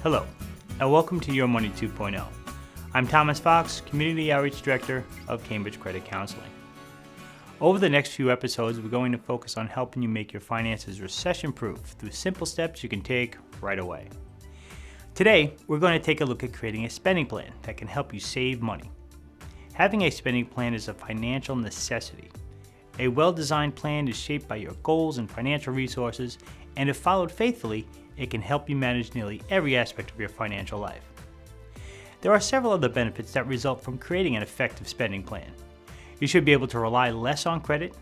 Hello, and welcome to Your Money 2.0. I'm Thomas Fox, Community Outreach Director of Cambridge Credit Counseling. Over the next few episodes, we're going to focus on helping you make your finances recession-proof through simple steps you can take right away. Today, we're going to take a look at creating a spending plan that can help you save money. Having a spending plan is a financial necessity. A well-designed plan is shaped by your goals and financial resources, and if followed faithfully, it can help you manage nearly every aspect of your financial life. There are several other benefits that result from creating an effective spending plan. You should be able to rely less on credit,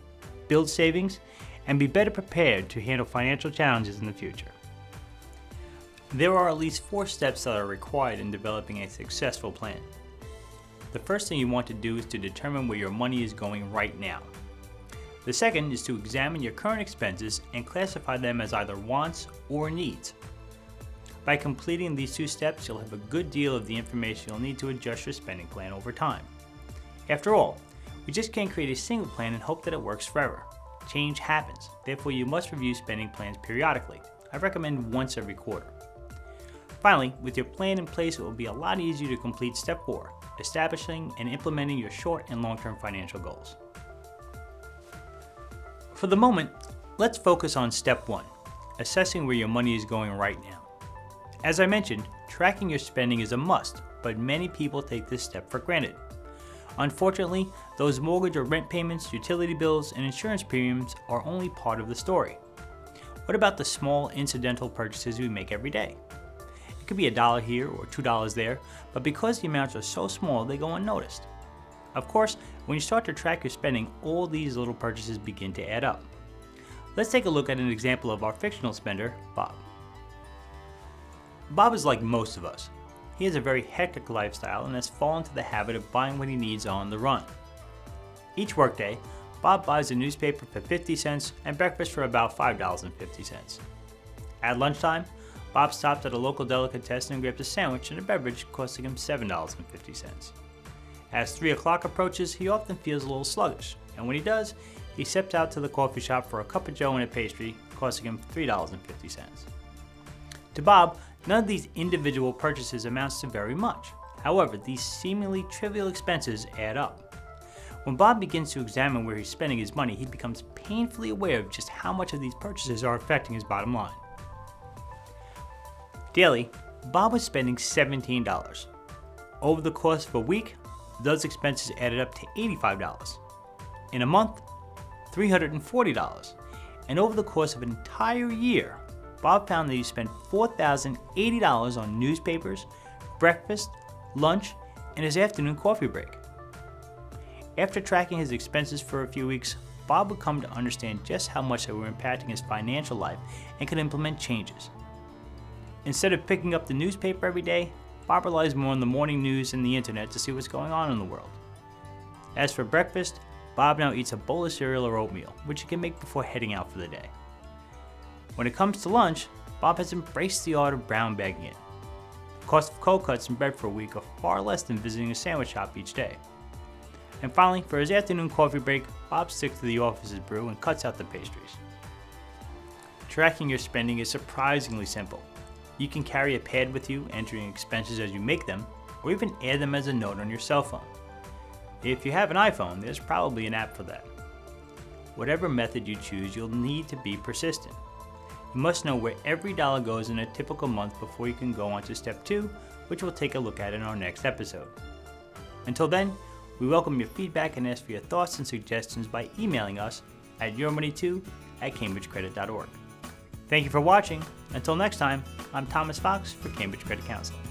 build savings, and be better prepared to handle financial challenges in the future. There are at least 4 steps that are required in developing a successful plan. The first thing you want to do is to determine where your money is going right now. The second is to examine your current expenses and classify them as either wants or needs. By completing these 2 steps, you'll have a good deal of the information you'll need to adjust your spending plan over time. After all, we just can't create a single plan and hope that it works forever. Change happens, therefore you must review spending plans periodically. I recommend once every quarter. Finally, with your plan in place, it will be a lot easier to complete step 4, establishing and implementing your short and long-term financial goals. For the moment, let's focus on step 1, assessing where your money is going right now. As I mentioned, tracking your spending is a must, but many people take this step for granted. Unfortunately, those mortgage or rent payments, utility bills, and insurance premiums are only part of the story. What about the small incidental purchases we make every day? It could be $1 here or $2 there, but because the amounts are so small, they go unnoticed. Of course, when you start to track your spending, all these little purchases begin to add up. Let's take a look at an example of our fictional spender, Bob. Bob is like most of us. He has a very hectic lifestyle and has fallen into the habit of buying what he needs on the run. Each workday, Bob buys a newspaper for 50 cents and breakfast for about $5.50. At lunchtime, Bob stops at a local delicatessen and grabs a sandwich and a beverage costing him $7.50. As 3 o'clock approaches, he often feels a little sluggish, and when he does, he steps out to the coffee shop for a cup of joe and a pastry, costing him $3.50. To Bob, none of these individual purchases amounts to very much. However, these seemingly trivial expenses add up. When Bob begins to examine where he's spending his money, he becomes painfully aware of just how much of these purchases are affecting his bottom line. Daily, Bob was spending $17. Over the course of a week, those expenses added up to $85. In a month, $340. And over the course of an entire year, Bob found that he spent $4,080 on newspapers, breakfast, lunch, and his afternoon coffee break. After tracking his expenses for a few weeks, Bob would come to understand just how much they were impacting his financial life and could implement changes. Instead of picking up the newspaper every day, Bob relies more on the morning news and the internet to see what's going on in the world. As for breakfast, Bob now eats a bowl of cereal or oatmeal, which he can make before heading out for the day. When it comes to lunch, Bob has embraced the art of brown bagging it. The cost of cold cuts and bread for a week are far less than visiting a sandwich shop each day. And finally, for his afternoon coffee break, Bob sticks to the office's brew and cuts out the pastries. Tracking your spending is surprisingly simple. You can carry a pad with you, entering expenses as you make them, or even add them as a note on your cell phone. If you have an iPhone, there's probably an app for that. Whatever method you choose, you'll need to be persistent. You must know where every dollar goes in a typical month before you can go on to step 2, which we'll take a look at in our next episode. Until then, we welcome your feedback and ask for your thoughts and suggestions by emailing us at yourmoney2@cambridgecredit.org. Thank you for watching. Until next time, I'm Thomas Fox for Cambridge Credit Counseling.